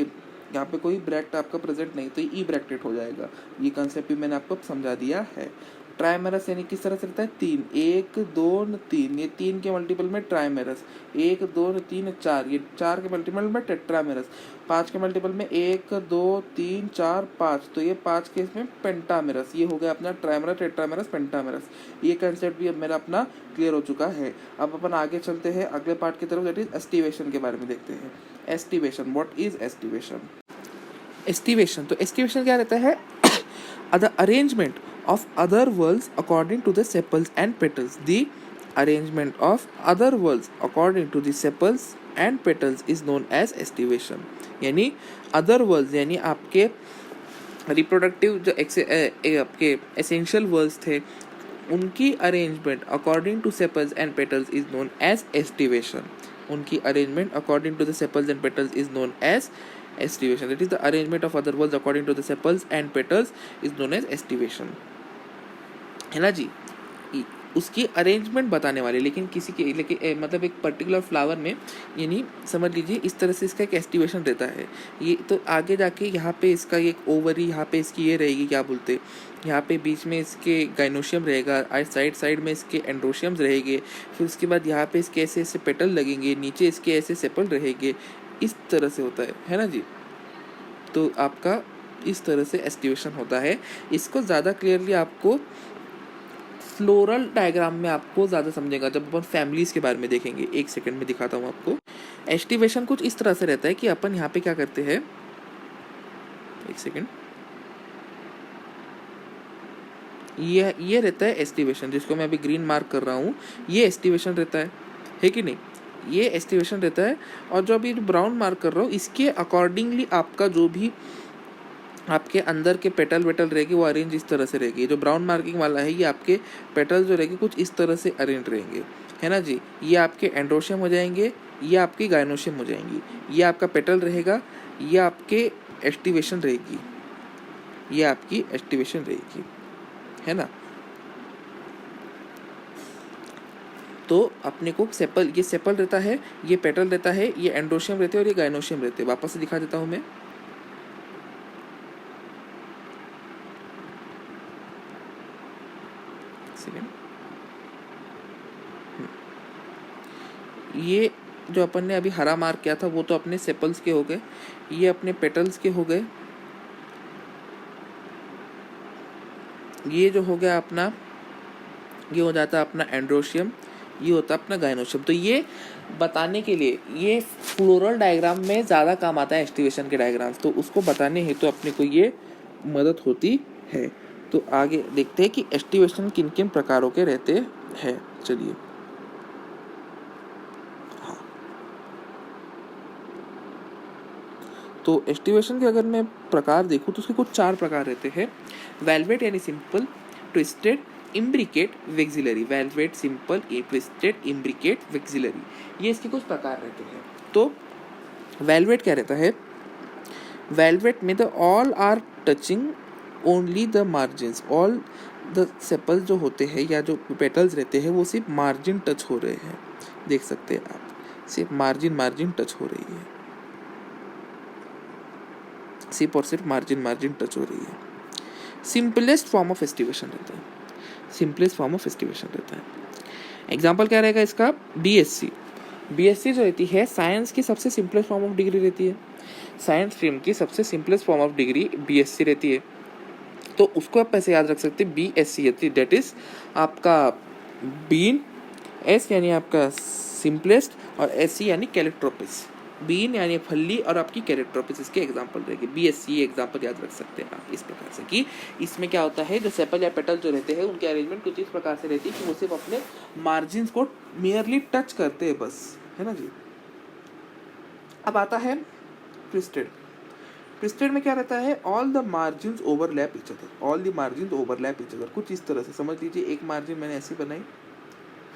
यहाँ पे कोई ब्रैक्ट आपका प्रेजेंट नहीं, तो ई ब्रैक्टेड हो जाएगा। ये कंसेप्ट भी मैंने आपको समझा दिया है। ट्राइमेरस यानी किस तरह से रहता है, 3, 1, 2, 3, ये 3 के मल्टीपल में ट्राइमेरस, 1, 2, 3, 4, ये 4 के मल्टीपल में टेट्रामेरस, 5 के मल्टीपल में 1, 2, 3, 4, 5, तो ये 5 के इसमें पेंटामेरस। ये हो गया अपना ट्राइमेरस, टेट्रामेरस, पेंटामेरस। ये कंसेप्ट भी अब मेरा अपना क्लियर हो चुका है। अब अपन आगे चलते हैं अगले पार्ट की तरफ, दैट इज एस्टिवेशन के बारे में देखते हैं। Aestivation, what is aestivation? Aestivation, तो एस्टिवेशन क्या रहता है, the arrangement of other whorls according to the sepals and petals. The arrangement of other whorls according to the sepals and petals is known as estivation. यानी other whorls यानी आपके reproductive जो आपके essential whorls थे, उनकी arrangement according to sepals and petals is known as aestivation. उनकी arrangement according to the sepals and petals is known as aestivation. That is the arrangement of other words according to the sepals and petals is known as aestivation. है ना जी. उसकी arrangement बताने वाले, लेकिन किसी के मतलब एक पर्टिकुलर फ्लावर में यानी समझ लीजिए इस तरह से इसका एक एस्टिवेशन रहता है. ये तो आगे जाके यहाँ पे इसका एक ओवरी, यहाँ पे इसकी ये रहेगी, क्या बोलते, यहाँ पे बीच में इसके गाइनोशियम रहेगा, साइड में इसके एंड्रोशियम्स रहेंगे, फिर उसके बाद यहाँ पे इसके ऐसे ऐसे पेटल लगेंगे, नीचे इसके ऐसे सेपल रहेंगे. इस तरह से होता है ना जी. तो आपका इस तरह से एस्टिवेशन होता है. इसको ज़्यादा क्लियरली आपको फ्लोरल डायग्राम में आपको ज़्यादा समझेगा जब अपन फैमिलीज़ के बारे में देखेंगे. एक सेकंड में दिखाता हूँ आपको. एस्टिवेशन कुछ इस तरह से रहता है कि अपन यहाँ पे क्या करते हैं, एक सेकंड, ये रहता है एस्टिवेशन, जिसको मैं अभी ग्रीन मार्क कर रहा हूँ. ये एस्टिवेशन रहता है कि नहीं, ये एस्टिवेशन रहता है. और जो अभी ब्राउन मार्क कर रहा हूँ, इसके अकॉर्डिंगली आपका जो भी आपके अंदर के पेटल वेटल रहेगी वो अरेंज इस तरह से रहेगी. जो ब्राउन मार्किंग वाला है ये आपके पेटल जो रहेंगे कुछ इस तरह से अरेंज रहेंगे. है ना जी. ये आपके एंड्रोशियम हो जाएंगे, ये आपकी गाइनोशियम हो जाएंगी, ये आपका पेटल रहेगा, ये आपके एस्टिवेशन रहेगी, ये आपकी एस्टिवेशन रहेगी. है ना. तो अपने को सेपल, ये सेपल रहता है, ये पेटल रहता है, ये एंड्रोशियम रहते हैं और ये गाइनोशियम रहते हैं. वापस से दिखा देता हूँ मैं. ये जो अपन ने अभी हरा मार्क किया था वो तो अपने सेपल्स के हो गए, ये अपने पेटल्स के हो गए, ये जो हो गया अपना, ये हो जाता है अपना एंड्रोशियम, ये होता है अपना गाइनोशियम. तो ये बताने के लिए ये फ्लोरल डायग्राम में ज़्यादा काम आता है एस्टिवेशन के डायग्राम्स, तो उसको बताने हेतु तो अपने को ये मदद होती है. तो आगे देखते हैं कि एस्टिवेशन किन किन प्रकारों के रहते हैं. चलिए. हाँ, तो एस्टिवेशन के अगर मैं प्रकार देखूँ तो उसके कुछ 4 प्रकार रहते हैं. वेलवेट यानी simple, twisted, imbricate, vexillary. Velvet, simple, twisted, imbricate, vexillary, ये इसके कुछ प्रकार रहते हैं. तो वेलवेट क्या रहता है, वेलवेट में the all are touching only the margins. All the sepals जो होते हैं या जो पेटल्स रहते हैं वो सिर्फ मार्जिन टच हो रहे हैं. देख सकते हैं आप, सिर्फ मार्जिन टच हो रही है, सिर्फ और सिर्फ मार्जिन टच हो रही है. सिंपलेस्ट फॉर्म ऑफ एस्टिवेशन रहता है, सिंपलेस्ट फॉर्म ऑफ एस्टिवेशन रहता है. एग्जाम्पल क्या रहेगा इसका, बीएससी. बीएससी जो रहती है साइंस की सबसे सिंपलेस्ट फॉर्म ऑफ डिग्री रहती है. साइंस स्ट्रीम की सबसे simplest form of degree BSc रहती है. तो उसको आप ऐसे याद रख सकते हैं, बीएससी रहती है, डेट इज आपका बीन, एस यानी आपका सिंपलेस्ट और एससी यानी कैलिट्रोपिस. बीन यानी फल्ली और आपकी कैरेक्टरोपिस इसके एग्जाम्पल रहेगी. बीएससी एग्जाम्पल याद रख सकते हैं आप इस प्रकार से कि इसमें क्या होता है, जो सेपल या पेटल जो रहते हैं उनकी अरेंजमेंट कुछ इस प्रकार से रहती है कि वो सिर्फ अपने मार्जिन को मियरली टच करते हैं बस. है ना जी. अब आता है ट्विस्टेड. ट्विस्टेड में क्या रहता है, all the margin overlap each other. All the margin overlap each other. कुछ इस तरह से समझ लीजिए, एक मार्जिन मैंने ऐसी बनाई,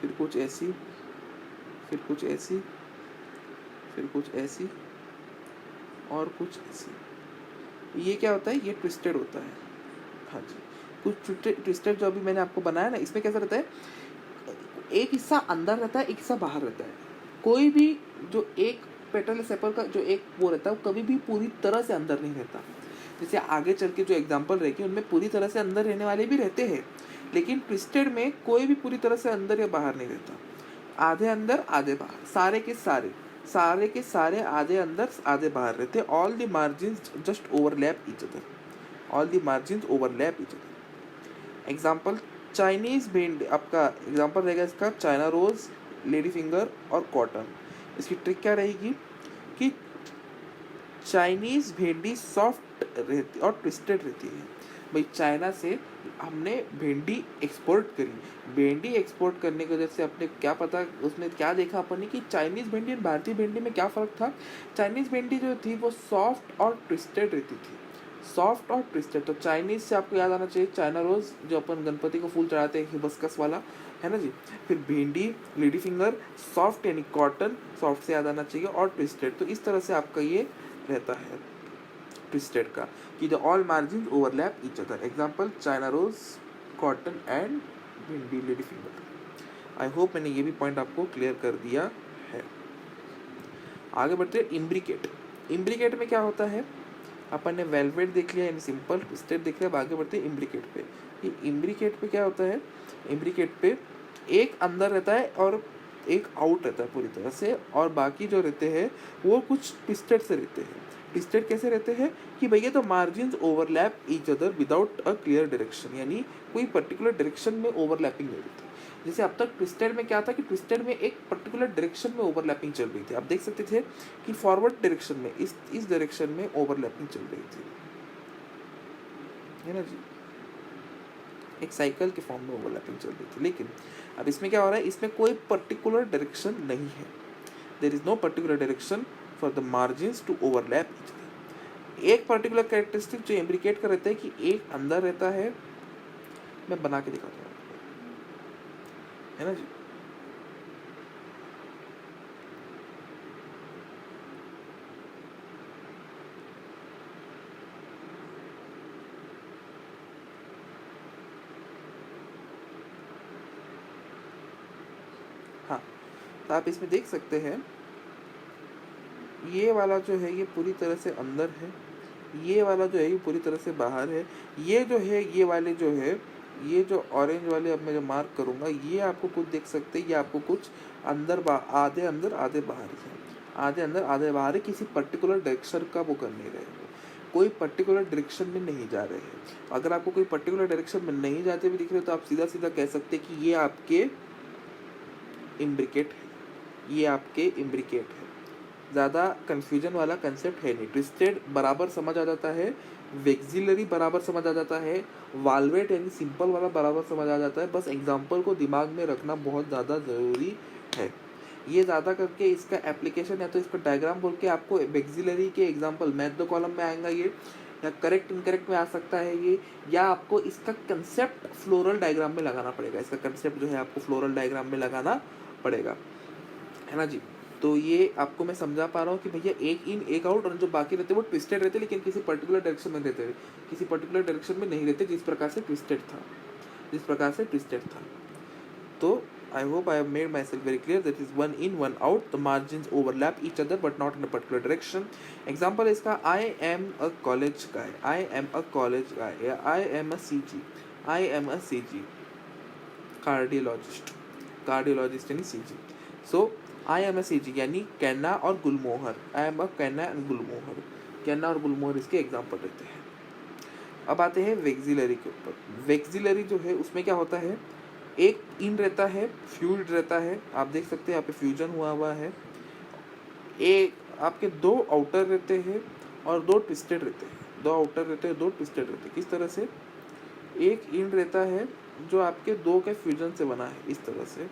फिर कुछ ऐसी, फिर कुछ ऐसी, फिर कुछ ऐसी और कुछ ऐसी. ये क्या होता है, ये ट्विस्टेड होता है. हाँ जी. कुछ ट्विस्टेड जो अभी मैंने आपको बनाया ना, इसमें कैसा रहता है, एक हिस्सा अंदर रहता है, एक हिस्सा बाहर रहता है. कोई भी जो एक पेटल सेपल का जो एक वो रहता है वो कभी भी पूरी तरह से अंदर नहीं रहता. जैसे आगे चल के जो एग्जाम्पल रहेगी उनमें पूरी तरह से अंदर रहने वाले भी रहते हैं, लेकिन ट्विस्टेड में कोई भी पूरी तरह से अंदर या बाहर नहीं रहता. आधे अंदर आधे बाहर, सारे के सारे आधे अंदर आधे बाहर रहते. All the margins just overlap each other. All the margins overlap each other. Example Chinese भेंडी, आपका एग्जाम्पल रहेगा इसका चाइना रोज, लेडी फिंगर और कॉटन. इसकी ट्रिक क्या रहेगी कि चाइनीज भेंडी सॉफ्ट रहती और ट्विस्टेड रहती है. भाई चाइना से हमने भेंडी एक्सपोर्ट करी, भेंडी एक्सपोर्ट करने की वजह से अपने क्या पता उसमें क्या देखा अपन ने कि चाइनीज़ भेंडी और भारतीय भेंडी में क्या फ़र्क था. चाइनीज़ भेंडी जो थी वो सॉफ्ट और ट्विस्टेड रहती थी, सॉफ्ट और ट्विस्टेड, तो चाइनीज से आपको याद आना चाहिए चाइना रोज, जो अपन गणपति को फूल चढ़ाते हैं हिबिस्कस वाला, है ना जी। फिर भिंडी, लेडी फिंगर, सॉफ्ट यानी कॉटन, सॉफ्ट से याद आना चाहिए, और ट्विस्टेड, तो इस तरह से आपका ये रहता है ट्विस्टेड का, कि the all margin overlap each other. Example China rose, cotton and भिंडी, लेडी फिंगर। आई होप मैंने ये भी पॉइंट आपको क्लियर कर दिया है। आगे बढ़ते हैं इम्ब्रिकेट। इम्ब्रिकेट में क्या होता है, अपन ने वेलवेट देख लिया यानी सिंपल, ट्विस्टेड देख लिया। अब आगे बढ़ते हैं इम्ब्रिकेट पे। ये इम्ब्रिकेट पे क्या होता है, इम्ब्रिकेट पे एक अंदर रहता है और एक आउट रहता है पूरी तरह से, और बाकी जो रहते हैं वो कुछ ट्विस्टेड से रहते हैं। ट्विस्टेड कैसे रहते हैं कि भैया तो margin overlap each other without a clear direction, यानी कोई पर्टिकुलर डायरेक्शन में ओवरलैपिंग नहीं रहती। जैसे अब तक ट्विस्टेड में क्या था कि ट्विस्टेड में एक पर्टिकुलर डायरेक्शन में ओवरलैपिंग चल रही थी, आप देख सकते थे कि फॉरवर्ड डायरेक्शन में इस डायरेक्शन में ओवरलैपिंग चल रही थी, है ना जी, एक साइकिल के फॉर्म में ओवरलैपिंग चल रही थी। लेकिन अब इसमें क्या हो रहा है, इसमें कोई पर्टिकुलर डायरेक्शन नहीं है, there is no particular direction for the margins to overlap each other. एक पर्टिकुलर कैरेक्टरिस्टिक जो इम्प्लिकेट कर रहता है कि एक अंदर रहता है, मैं बना के दिखाता हूँ, है ना जी। हाँ, तो आप इसमें देख सकते हैं ये वाला जो है ये पूरी तरह से अंदर है, ये वाला जो है ये पूरी तरह से बाहर है। ये जो है ये वाले जो है, ये जो ऑरेंज वाले अब मैं जो मार्क करूंगा, ये आपको कुछ देख सकते हैं, ये आपको कुछ आधे अंदर आधे बाहर है, आधे अंदर आधे बाहर है, किसी पर्टिकुलर डायरेक्शन का वो कर नहीं रहे हैं, कोई पर्टिकुलर डायरेक्शन में नहीं जा रहे हैं। अगर आपको कोई पर्टिकुलर डायरेक्शन में नहीं जाते हुए दिख रहे तो आप सीधा सीधा कह सकते हैं कि ये आपके इम्ब्रिकेट है, ये आपके इम्ब्रिकेट है। ज़्यादा कन्फ्यूजन वाला कंसेप्ट है नहीं। ट्विस्टेड बराबर समझ आ जाता है, वेक्सिलरी बराबर समझ आ जाता है, वाल्वेट यानी सिंपल वाला बराबर समझ आ जाता है। बस एग्जाम्पल को दिमाग में रखना बहुत ज़्यादा ज़रूरी है। ये ज़्यादा करके इसका एप्लीकेशन या तो इसका डायग्राम बोल के आपको वेक्सिलरी के एग्जाम्पल मैथ द कॉलम में आएगा ये, या करेक्ट इनकरेक्ट में आ सकता है ये, या आपको इसका कंसेप्ट फ्लोरल डायग्राम में लगाना पड़ेगा। इसका कंसेप्ट जो है आपको फ्लोरल डायग्राम में लगाना पड़ेगा, है ना जी। तो ये आपको मैं समझा पा रहा हूँ कि भैया एक इन एक आउट, और जो बाकी रहते वो ट्विस्टेड रहते लेकिन किसी पर्टिकुलर डायरेक्शन में रहते, किसी पर्टिकुलर डायरेक्शन में नहीं रहते, जिस प्रकार से ट्विस्टेड था। तो I hope I have made myself very clear, that is one in one out, the margins overlap each other but not in a particular direction. Example इसका, I am a college guy, I am a college guy, या I am a CG, I am a CG cardiologist यानी CG। So I am a CG यानी कैन्ना और गुलमोहर, आई am a कैन्ना and गुलमोहर, कैन्ना और गुलमोहर इसके example रहते हैं। अब आते हैं वेक्सिलरी के ऊपर। वेक्सिलरी जो है उसमें क्या होता है, एक इन रहता है, फ्यूज्ड रहता है, आप देख सकते हैं यहाँ पे फ्यूजन हुआ है। एक आपके दो आउटर रहते हैं और दो ट्विस्टेड रहते हैं, दो आउटर रहते हैं, दो ट्विस्टेड रहते हैं। किस तरह से, एक इन रहता है जो आपके दो के फ्यूजन से बना है इस तरह से,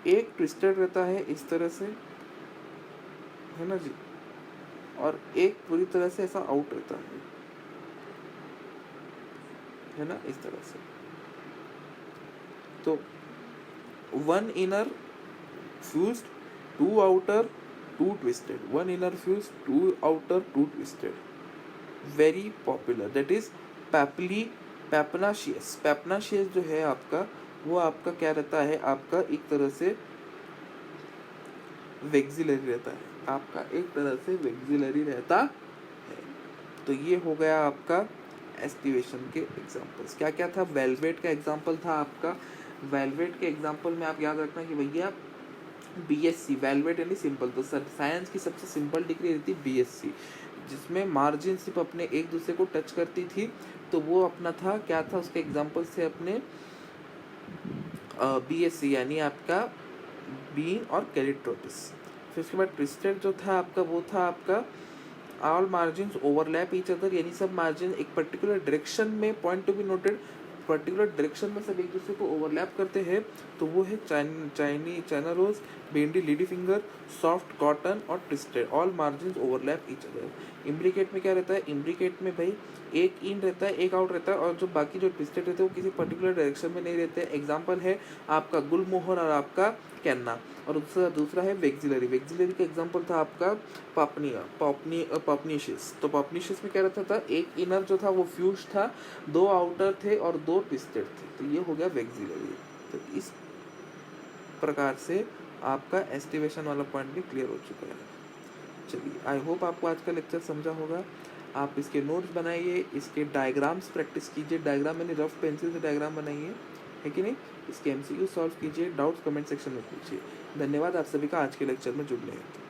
एक ट्विस्टेड रहता है इस तरह से, है ना जी, और एक पूरी तरह से ऐसा आउट रहता है ना, इस तरह से। तो one inner fused, two outer, two twisted, one inner fused, two outer, two twisted, very popular, that is papilionaceous. Papilionaceous जो है आपका, वो आपका क्या रहता है, आपका एक तरह से वेक्सिलरी रहता है, आपका एक तरह से वेक्सिलरी रहता है। तो ये हो गया आपका एस्टिवेशन के एग्जांपल्स। क्या क्या था, वेलवेट का एग्जांपल था आपका। वेलवेट के एग्जांपल में आप याद रखना कि भैया BSc, वेलवेट यानी सिंपल, तो साइंस की सबसे सिंपल डिग्री रहती BSc, जिसमें मार्जिन सिर्फ अपने एक दूसरे को टच करती थी, तो वो अपना था, क्या था, उसके एग्जांपल से अपने BSc यानी आपका बीन और कैलिट्रोपिस। फिर उसके बाद ट्विस्टेड जो था आपका, वो था आपका all margins overlap each other, यानी सब मार्जिन एक पर्टिकुलर डायरेक्शन में, point to be noted, particular direction में सब एक दूसरे को ओवरलैप करते हैं। तो वो है चाइना रोज, भिंडी, लेडी फिंगर, सॉफ्ट कॉटन और twisted, all margins overlap each other. Imbricate में क्या रहता है, इम्ब्रिकेट में भाई एक इन रहता है एक आउट रहता है, और जो बाकी जो ट्विस्टेड रहते हैं वो किसी पर्टिकुलर डायरेक्शन में नहीं रहते। एग्जाम्पल है आपका गुलमोहर और आपका कैन्ना। और दूसरा है वेक्सिलरी। वेक्सिलरी का एग्जाम्पल था आपका पॉपनीशियस। तो पॉपनीशियस में क्या रहता था, एक इनर जो था वो फ्यूज था, 2 आउटर थे और 2 ट्विस्टेड थे, तो ये हो गया वेक्सिलरी। तो इस प्रकार से आपका एस्टिवेशन वाला पॉइंट भी क्लियर हो चुका है। चलिए, आई होप आपको आज का लेक्चर समझा होगा। आप इसके नोट्स बनाइए, इसके डायग्राम्स प्रैक्टिस कीजिए। डायग्राम मैंने रफ पेंसिल से डायग्राम बनाइए, है कि नहीं। इसके MCQ सॉल्व कीजिए, डाउट्स कमेंट सेक्शन में पूछिए। धन्यवाद आप सभी का आज के लेक्चर में जुड़ने हेतु।